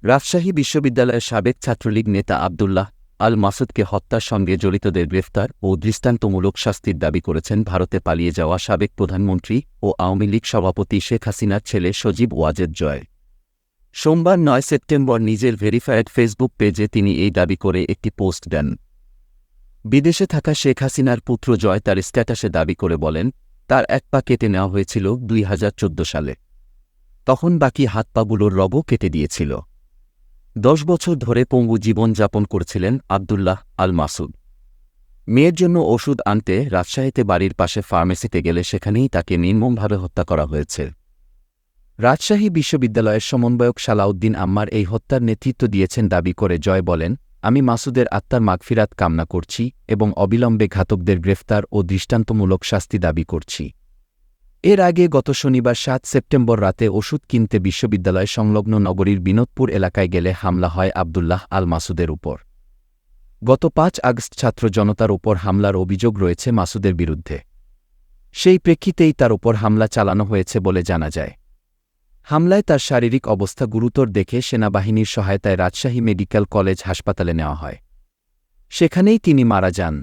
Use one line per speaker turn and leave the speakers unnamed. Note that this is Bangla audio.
রাজশাহী বিশ্ববিদ্যালয়ের সাবেক ছাত্রলীগ নেতা আব্দুল্লাহ আল মাসুদকে হত্যার সঙ্গে জড়িতদের গ্রেফতার ও দৃষ্টান্তমূলক শাস্তির দাবি করেছেন ভারতে পালিয়ে যাওয়া সাবেক প্রধানমন্ত্রী ও আওয়ামী লীগ সভাপতি শেখ হাসিনার ছেলে সজীব ওয়াজেদ জয়। সোমবার ৯ সেপ্টেম্বর নিজের ভেরিফায়েড ফেসবুক পেজে তিনি এই দাবি করে একটি পোস্ট দেন। বিদেশে থাকা শেখ হাসিনার পুত্র জয় তার স্ট্যাটাসে দাবি করে বলেন, তার এক পা কেটে নেওয়া হয়েছিল ২০১৪ সালে। তখন বাকি হাত পাগুলোর রগও কেটে দিয়েছিল। ১০ বছর ধরে পঙ্গু জীবন যাপন করছিলেন আব্দুল্লাহ আল মাসুদ। মেয়ের জন্য ওষুধ আনতে রাজশাহীতে বাড়ির পাশে ফার্মেসিতে গেলে সেখানেই তাকে নির্মমভাবে হত্যা করা হয়েছে। রাজশাহী বিশ্ববিদ্যালয়ের সমন্বয়ক সালাউদ্দিন আম্মার এই হত্যার নেতৃত্ব দিয়েছেন দাবি করে জয় বলেন, আমি মাসুদের আত্মার মাগফিরাত কামনা করছি এবং অবিলম্বে ঘাতকদের গ্রেফতার ও দৃষ্টান্তমূলক শাস্তি দাবি করছি। এর আগে গত শনিবার ৭ সেপ্টেম্বর রাতে ওষুধ কিনতে বিশ্ববিদ্যালয় সংলগ্ন নগরীর বিনোদপুর এলাকায় গেলে হামলা হয় আব্দুল্লাহ আল মাসুদের উপর। গত ৫ আগস্ট ছাত্র জনতার উপর হামলার অভিযোগ রয়েছে মাসুদের বিরুদ্ধে। সেই প্রেক্ষিতেই তার উপর হামলা চালানো হয়েছে বলে জানা যায়। হামলায় তার শারীরিক অবস্থা গুরুতর দেখে সেনাবাহিনীর সহায়তায় রাজশাহী মেডিকেল কলেজ হাসপাতালে নেওয়া হয়। সেখানেই তিনি মারা যান।